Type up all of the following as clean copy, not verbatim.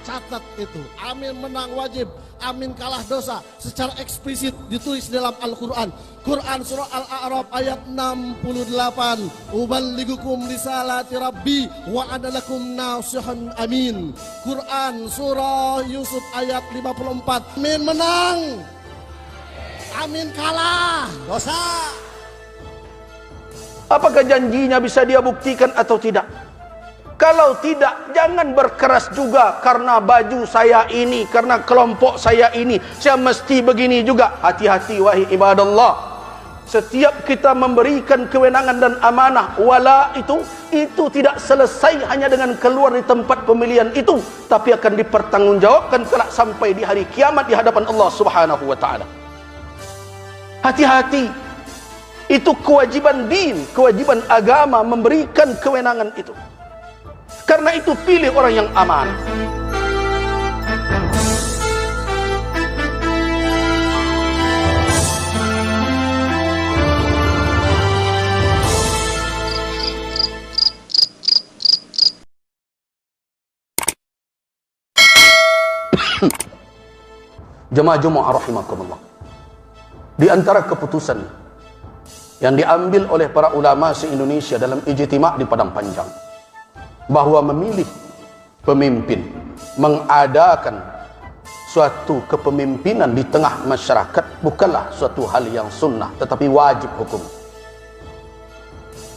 Catat itu. Amin menang wajib, amin kalah dosa. Secara eksplisit ditulis dalam Al-Quran. Quran surah Al-A'raf ayat 68. Uballigukum risalati rabbi wa adalakum nasihan amin. Quran surah Yusuf ayat 54. Amin menang, amin kalah dosa. Apakah janjinya bisa dia buktikan atau tidak? Kalau tidak, jangan berkeras juga karena baju saya ini, karena kelompok saya ini, saya mesti begini juga. Hati-hati wahai ibadallah. Setiap kita memberikan kewenangan dan amanah wala itu tidak selesai hanya dengan keluar di tempat pemilihan itu, tapi akan dipertanggungjawabkan kelak sampai di hari kiamat di hadapan Allah Subhanahu wa taala. Hati-hati. Itu kewajiban din, kewajiban agama memberikan kewenangan itu. Karena itu pilih orang yang aman. Jemaah-jemaah rahimakumullah. Di antara keputusan yang diambil oleh para ulama se-Indonesia dalam ijtima' di Padang Panjang, bahwa memilih pemimpin, mengadakan suatu kepemimpinan di tengah masyarakat bukanlah suatu hal yang sunnah, tetapi wajib hukum.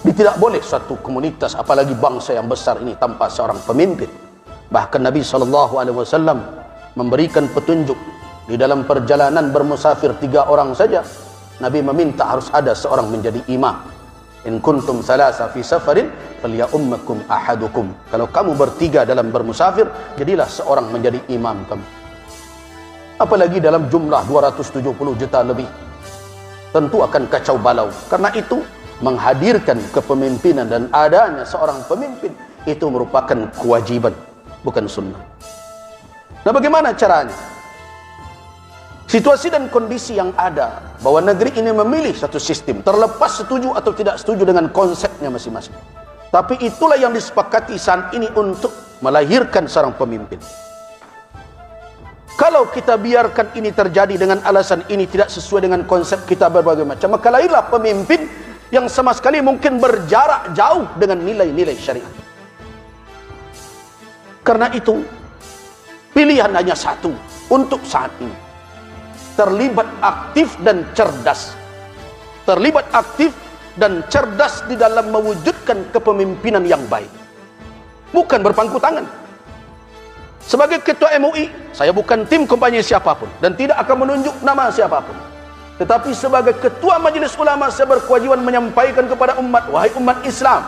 Tidak boleh suatu komunitas, apalagi bangsa yang besar ini, tanpa seorang pemimpin. Bahkan Nabi SAW memberikan petunjuk di dalam perjalanan bermusafir 3 orang saja. Nabi meminta harus ada seorang menjadi imam. In kuntum salasa fi safarin falyummakum ahadukum. Kalau kamu bertiga dalam bermusafir, jadilah seorang menjadi imam kamu. Apalagi dalam jumlah 270 juta lebih, tentu akan kacau balau. Karena itu menghadirkan kepemimpinan dan adanya seorang pemimpin itu merupakan kewajiban, bukan sunnah. Nah, bagaimana caranya? Situasi dan kondisi yang ada bahwa negeri ini memilih satu sistem, terlepas setuju atau tidak setuju dengan konsepnya masing-masing. Tapi itulah yang disepakati saat ini untuk melahirkan seorang pemimpin. Kalau kita biarkan ini terjadi dengan alasan ini tidak sesuai dengan konsep kita berbagai macam, maka lahirlah pemimpin yang sama sekali mungkin berjarak jauh dengan nilai-nilai syariat. Karena itu, pilihan hanya satu untuk saat ini. Terlibat aktif dan cerdas. Terlibat aktif dan cerdas di dalam mewujudkan kepemimpinan yang baik. Bukan berpangku tangan. Sebagai ketua MUI, saya bukan tim kampanye siapapun dan tidak akan menunjuk nama siapapun. Tetapi sebagai ketua majelis ulama, saya berkewajiban menyampaikan kepada umat, wahai umat Islam,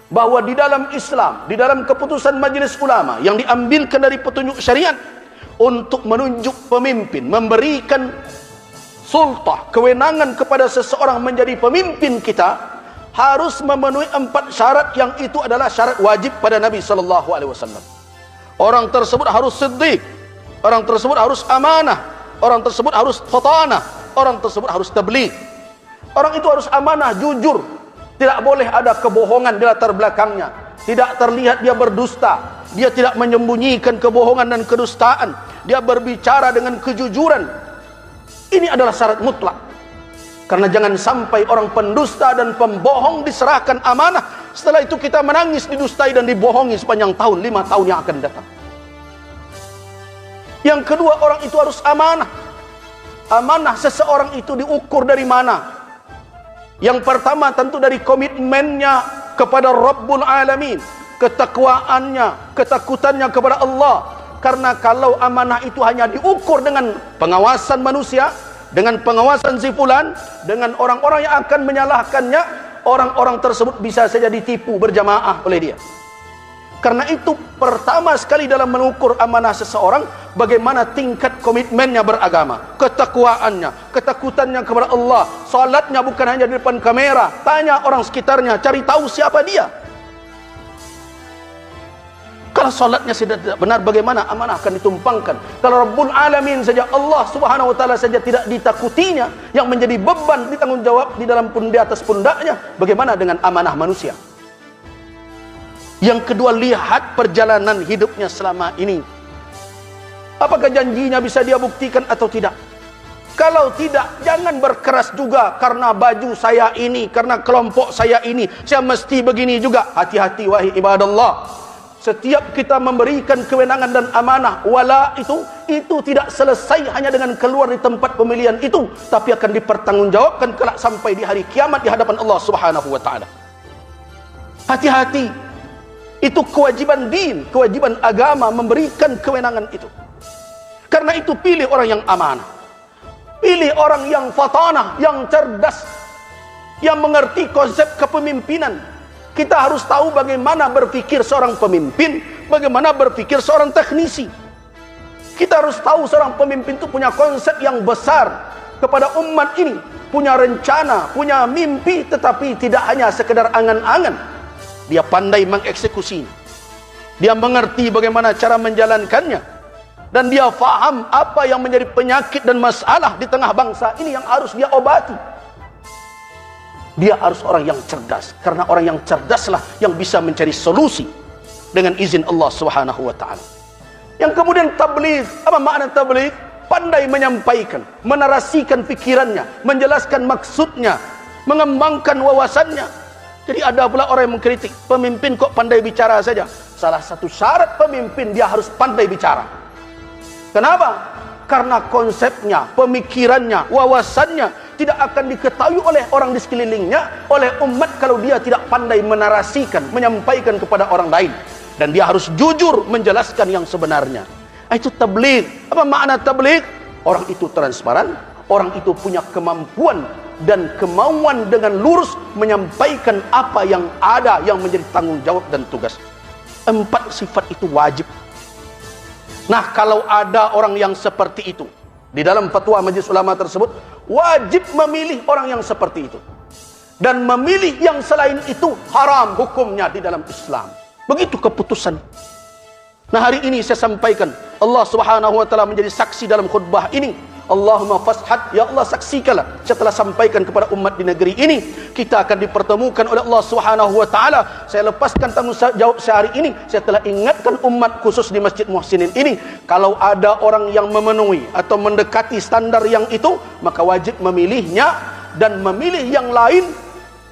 bahwa di dalam Islam, di dalam keputusan majelis ulama yang diambilkan dari petunjuk syariat, untuk menunjuk pemimpin, memberikan sultah, kewenangan kepada seseorang menjadi pemimpin kita, harus memenuhi 4 syarat yang itu adalah syarat wajib pada Nabi SAW. Orang tersebut harus siddiq, orang tersebut harus amanah, orang tersebut harus fatanah, orang tersebut harus tabligh. Orang itu harus amanah, jujur, tidak boleh ada kebohongan di latar belakangnya, tidak terlihat dia berdusta. Dia tidak menyembunyikan kebohongan dan kedustaan. Dia berbicara dengan kejujuran. Ini adalah syarat mutlak. Karena jangan sampai orang pendusta dan pembohong diserahkan amanah, setelah itu kita menangis didustai dan dibohongi sepanjang tahun, 5 tahun yang akan datang. Yang kedua, orang itu harus amanah. Amanah seseorang itu diukur dari mana? Yang pertama tentu dari komitmennya kepada Rabbul Alamin, ketakwaannya, ketakutannya kepada Allah. Karena kalau amanah itu hanya diukur dengan pengawasan manusia, dengan pengawasan si fulan, dengan orang-orang yang akan menyalahkannya, orang-orang tersebut bisa saja ditipu berjamaah oleh dia. Karena itu pertama sekali dalam mengukur amanah seseorang, bagaimana tingkat komitmennya beragama, ketakwaannya, ketakutannya kepada Allah. Salatnya bukan hanya di depan kamera, tanya orang sekitarnya, cari tahu siapa dia. Kalau salatnya tidak benar, bagaimana amanah akan ditumpangkan? Kalau Rabbul Alamin saja, Allah Subhanahu wa taala saja tidak ditakutinya, yang menjadi beban ditanggung jawab di dalam di atas pundaknya, bagaimana dengan amanah manusia? Yang kedua, lihat perjalanan hidupnya selama ini. Apakah janjinya bisa dia buktikan atau tidak? Kalau tidak, jangan berkeras juga karena baju saya ini, karena kelompok saya ini, saya mesti begini juga. Hati-hati wahai ibadallah. Setiap kita memberikan kewenangan dan amanah, wala itu tidak selesai hanya dengan keluar di tempat pemilihan itu, tapi akan dipertanggungjawabkan kelak sampai di hari kiamat di hadapan Allah Subhanahu wa taala. Hati-hati. Itu kewajiban din, kewajiban agama memberikan kewenangan itu. Karena itu pilih orang yang amanah. Pilih orang yang fatanah, yang cerdas, yang mengerti konsep kepemimpinan. Kita harus tahu bagaimana berpikir seorang pemimpin, bagaimana berpikir seorang teknisi. Kita harus tahu seorang pemimpin itu punya konsep yang besar kepada umat ini, punya rencana, punya mimpi, tetapi tidak hanya sekedar angan-angan. Dia pandai mengeksekusinya. Dia mengerti bagaimana cara menjalankannya. Dan dia faham apa yang menjadi penyakit dan masalah di tengah bangsa ini yang harus dia obati. Dia harus orang yang cerdas, karena orang yang cerdaslah yang bisa mencari solusi dengan izin Allah Subhanahu wa taala. Yang kemudian tabligh, apa makna tabligh? Pandai menyampaikan, menarasikan pikirannya, menjelaskan maksudnya, mengembangkan wawasannya. Jadi ada pula orang yang mengkritik, pemimpin kok pandai bicara saja. Salah satu syarat pemimpin, dia harus pandai bicara. Kenapa? Karena konsepnya, pemikirannya, wawasannya tidak akan diketahui oleh orang di sekelilingnya, oleh umat, kalau dia tidak pandai menarasikan, menyampaikan kepada orang lain. Dan dia harus jujur menjelaskan yang sebenarnya. Itu tabligh. Apa makna tabligh? Orang itu transparan, orang itu punya kemampuan dan kemauan dengan lurus menyampaikan apa yang ada, yang menjadi tanggung jawab dan tugas. 4 sifat itu wajib. Nah, kalau ada orang yang seperti itu, di dalam fatwa Majelis Ulama tersebut, wajib memilih orang yang seperti itu. Dan memilih yang selain itu haram hukumnya di dalam Islam. Begitu keputusan. Nah, hari ini saya sampaikan, Allah Subhanahu wa taala menjadi saksi dalam khutbah ini. Allahumma fashhad, ya Allah saksikanlah. Saya telah sampaikan kepada umat di negeri ini, kita akan dipertemukan oleh Allah Subhanahu wa taala. Saya lepaskan tanggung jawab sehari ini. Saya telah ingatkan umat khusus di Masjid Muhsinin ini, kalau ada orang yang memenuhi atau mendekati standar yang itu, maka wajib memilihnya dan memilih yang lain.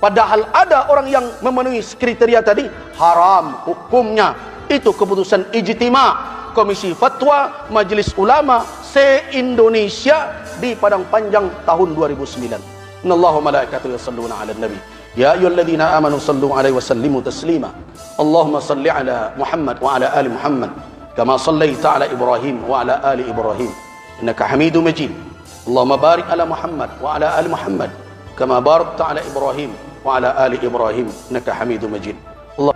Padahal ada orang yang memenuhi kriteria tadi, haram hukumnya. Itu keputusan ijtima' Komisi Fatwa Majelis Ulama se-Indonesia di Padang Panjang tahun 2009. Innallaha wa malaikatahu yusholluna 'alan nabi. Ya ayyuhalladzina amanu shallu 'alaihi wa sallimu taslima. Allahumma shalli 'ala Muhammad wa 'ala ali Muhammad kama shallaita 'ala Ibrahim wa 'ala ali Ibrahim innaka Hamidum Majid. Allahumma barik 'ala Muhammad wa 'ala ali Muhammad kama barakta 'ala Ibrahim wa 'ala ali Ibrahim innaka Hamidum Majid. Allah